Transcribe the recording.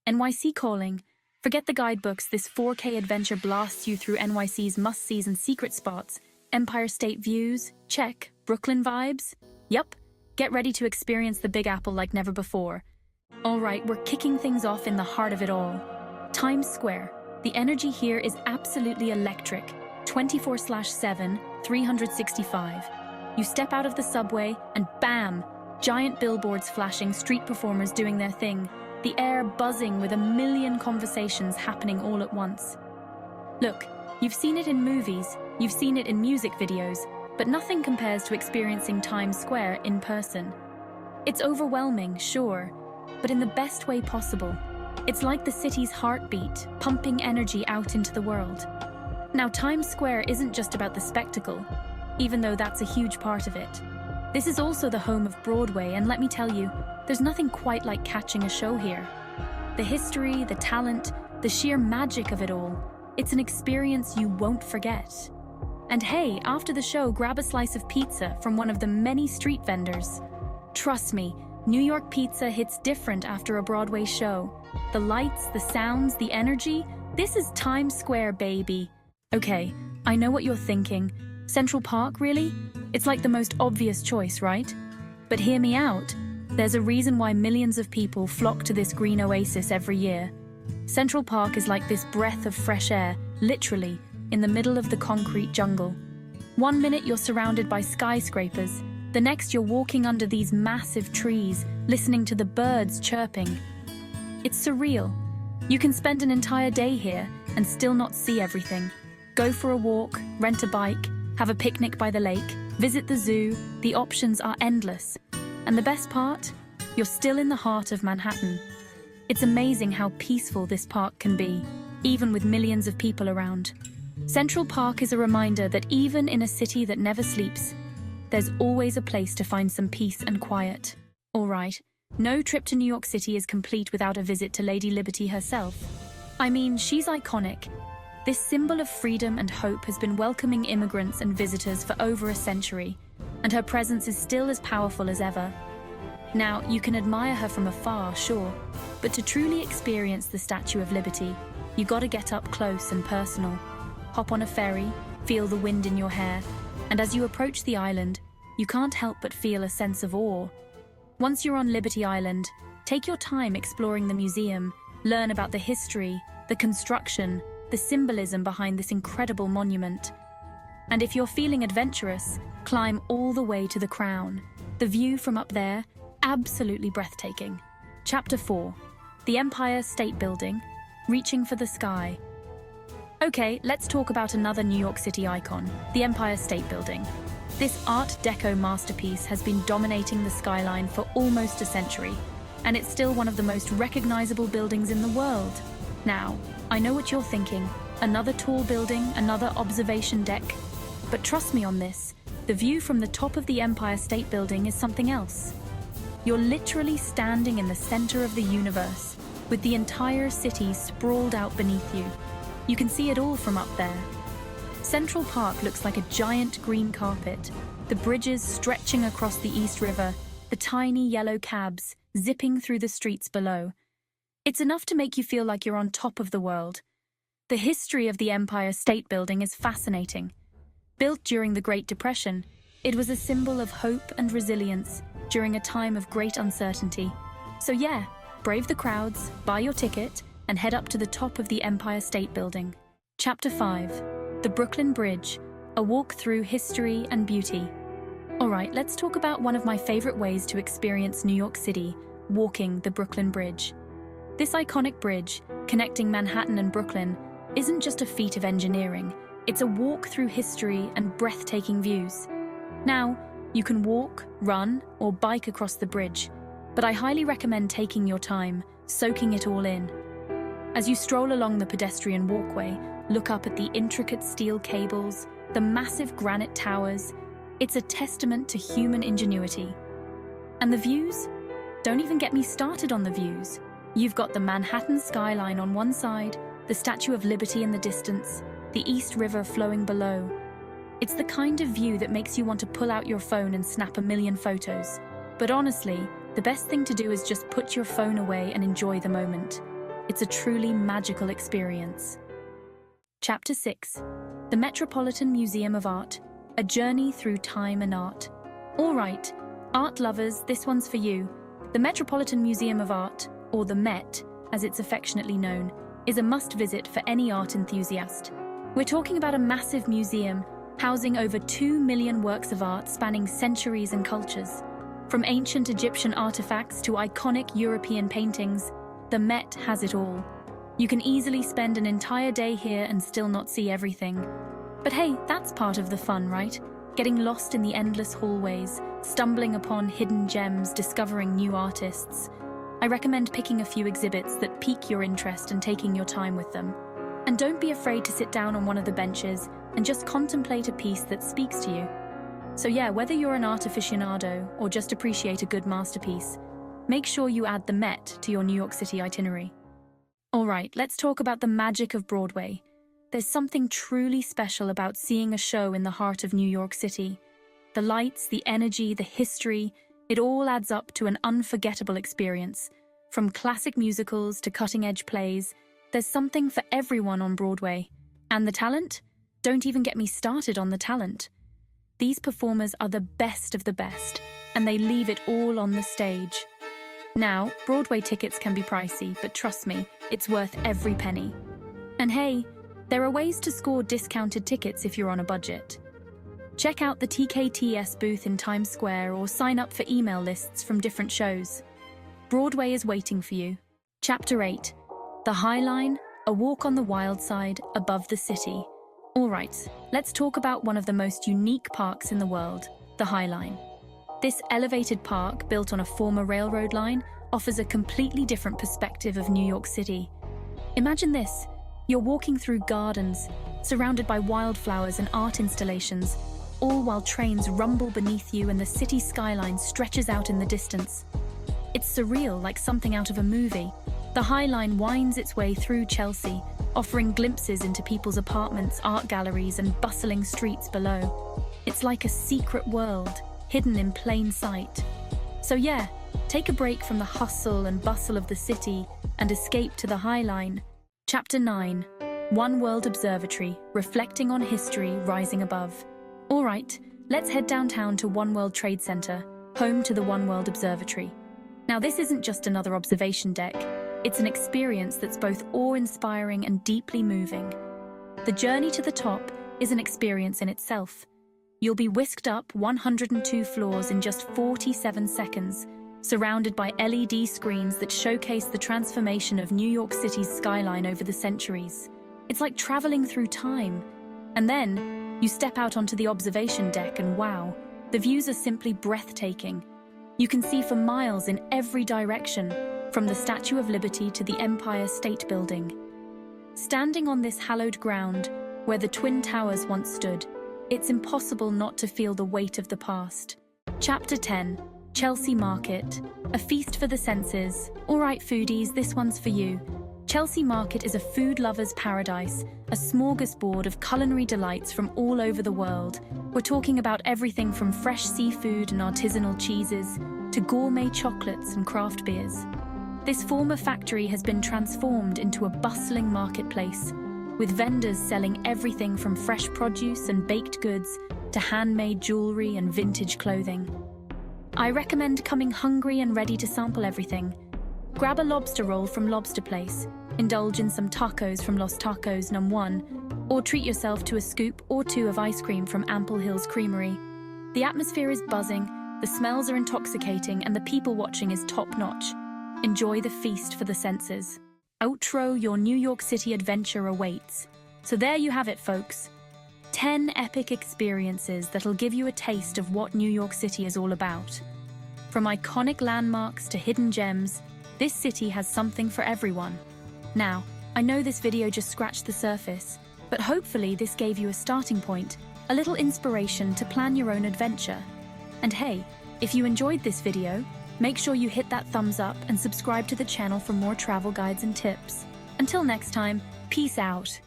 NYC calling. Forget the guidebooks, this 4K adventure blasts you through NYC's must-sees and secret spots. Empire State views? Check. Brooklyn vibes? Yup. Get ready to experience the Big Apple like never before. Alright, we're kicking things off in the heart of it all. Times Square. The energy here is absolutely electric. 24/7, 365. You step out of the subway and bam! Giant billboards flashing, street performers doing their thing. The air buzzing with a million conversations happening all at once. Look, you've seen it in movies, you've seen it in music videos, but nothing compares to experiencing Times Square in person. It's overwhelming, sure, but in the best way possible. It's like the city's heartbeat, pumping energy out into the world. Now, Times Square isn't just about the spectacle, even though that's a huge part of it. This is also the home of Broadway, and let me tell you, there's nothing quite like catching a show here. The history, the talent, the sheer magic of it all, it's an experience you won't forget. And hey, after the show, grab a slice of pizza from one of the many street vendors. Trust me, New York pizza hits different after a Broadway show. The lights, the sounds, the energy, this is Times Square, baby. Okay, I know what you're thinking. Central Park, really? It's like the most obvious choice, right? But hear me out. There's a reason why millions of people flock to this green oasis every year. Central Park is like this breath of fresh air, literally, in the middle of the concrete jungle. One minute you're surrounded by skyscrapers, the next you're walking under these massive trees, listening to the birds chirping. It's surreal. You can spend an entire day here and still not see everything. Go for a walk, rent a bike, have a picnic by the lake, visit the zoo, the options are endless. And the best part? You're still in the heart of Manhattan. It's amazing how peaceful this park can be, even with millions of people around. Central Park is a reminder that even in a city that never sleeps, there's always a place to find some peace and quiet. All right, no trip to New York City is complete without a visit to Lady Liberty herself. I mean, she's iconic. This symbol of freedom and hope has been welcoming immigrants and visitors for over a century, and her presence is still as powerful as ever. Now, you can admire her from afar, sure, but to truly experience the Statue of Liberty, you gotta get up close and personal. Hop on a ferry, feel the wind in your hair, and as you approach the island, you can't help but feel a sense of awe. Once you're on Liberty Island, take your time exploring the museum, learn about the history, the construction, the symbolism behind this incredible monument. And if you're feeling adventurous, climb all the way to the Crown. The view from up there, absolutely breathtaking. Chapter 4. The Empire State Building, Reaching for the Sky. Okay, let's talk about another New York City icon, the Empire State Building. This Art Deco masterpiece has been dominating the skyline for almost a century, and it's still one of the most recognizable buildings in the world. Now, I know what you're thinking, another tall building, another observation deck. But trust me on this, the view from the top of the Empire State Building is something else. You're literally standing in the center of the universe, with the entire city sprawled out beneath you. You can see it all from up there. Central Park looks like a giant green carpet, the bridges stretching across the East River, the tiny yellow cabs zipping through the streets below. It's enough to make you feel like you're on top of the world. The history of the Empire State Building is fascinating. Built during the Great Depression, it was a symbol of hope and resilience during a time of great uncertainty. So yeah, brave the crowds, buy your ticket, and head up to the top of the Empire State Building. Chapter 5. The Brooklyn Bridge, a walk through history and beauty. Alright, let's talk about one of my favorite ways to experience New York City, walking the Brooklyn Bridge. This iconic bridge, connecting Manhattan and Brooklyn, isn't just a feat of engineering, it's a walk through history and breathtaking views. Now, you can walk, run, or bike across the bridge, but I highly recommend taking your time, soaking it all in. As you stroll along the pedestrian walkway, look up at the intricate steel cables, the massive granite towers. It's a testament to human ingenuity. And the views? Don't even get me started on the views. You've got the Manhattan skyline on one side, the Statue of Liberty in the distance, the East River flowing below. It's the kind of view that makes you want to pull out your phone and snap a million photos. But honestly, the best thing to do is just put your phone away and enjoy the moment. It's a truly magical experience. Chapter 6. The Metropolitan Museum of Art, a journey through time and art. All right, art lovers, this one's for you. The Metropolitan Museum of Art, or the Met, as it's affectionately known, is a must-visit for any art enthusiast. We're talking about a massive museum housing over 2 million works of art spanning centuries and cultures. From ancient Egyptian artifacts to iconic European paintings, the Met has it all. You can easily spend an entire day here and still not see everything. But hey, that's part of the fun, right? Getting lost in the endless hallways, stumbling upon hidden gems, discovering new artists. I recommend picking a few exhibits that pique your interest and taking your time with them. And don't be afraid to sit down on one of the benches and just contemplate a piece that speaks to you. So yeah, whether you're an art aficionado or just appreciate a good masterpiece, make sure you add the Met to your New York City itinerary. All right, let's talk about the magic of Broadway. There's something truly special about seeing a show in the heart of New York City. The lights, the energy, the history, it all adds up to an unforgettable experience. From classic musicals to cutting-edge plays, there's something for everyone on Broadway. And the talent? Don't even get me started on the talent. These performers are the best of the best, and they leave it all on the stage. Now, Broadway tickets can be pricey, but trust me, it's worth every penny. And hey, there are ways to score discounted tickets if you're on a budget. Check out the TKTS booth in Times Square or sign up for email lists from different shows. Broadway is waiting for you. Chapter 8. The High Line, a walk on the wild side above the city. All right, let's talk about one of the most unique parks in the world, the High Line. This elevated park, built on a former railroad line, offers a completely different perspective of New York City. Imagine this. You're walking through gardens, surrounded by wildflowers and art installations, all while trains rumble beneath you and the city skyline stretches out in the distance. It's surreal, like something out of a movie. The High Line winds its way through Chelsea, offering glimpses into people's apartments, art galleries, and bustling streets below. It's like a secret world, hidden in plain sight. So yeah, take a break from the hustle and bustle of the city and escape to the High Line. Chapter 9. One World Observatory, reflecting on history rising above. All right, let's head downtown to One World Trade Center, home to the One World Observatory. Now this isn't just another observation deck, it's an experience that's both awe-inspiring and deeply moving. The journey to the top is an experience in itself. You'll be whisked up 102 floors in just 47 seconds, surrounded by LED screens that showcase the transformation of New York City's skyline over the centuries. It's like traveling through time. And then, you step out onto the observation deck and wow, the views are simply breathtaking. You can see for miles in every direction, from the Statue of Liberty to the Empire State Building. Standing on this hallowed ground, where the Twin Towers once stood, it's impossible not to feel the weight of the past. Chapter 10. Chelsea Market, a feast for the senses. All right, foodies, this one's for you. Chelsea Market is a food lover's paradise, a smorgasbord of culinary delights from all over the world. We're talking about everything from fresh seafood and artisanal cheeses to gourmet chocolates and craft beers. This former factory has been transformed into a bustling marketplace, with vendors selling everything from fresh produce and baked goods to handmade jewelry and vintage clothing. I recommend coming hungry and ready to sample everything. Grab a lobster roll from Lobster Place, indulge in some tacos from Los Tacos Num 1, or treat yourself to a scoop or two of ice cream from Ample Hills Creamery. The atmosphere is buzzing, the smells are intoxicating, and the people watching is top-notch. Enjoy the feast for the senses. Outro, your New York City adventure awaits. So there you have it, folks. 10 epic experiences that'll give you a taste of what New York City is all about. From iconic landmarks to hidden gems, this city has something for everyone. Now, I know this video just scratched the surface, but hopefully this gave you a starting point, a little inspiration to plan your own adventure. And hey, if you enjoyed this video, make sure you hit that thumbs up and subscribe to the channel for more travel guides and tips. Until next time, peace out.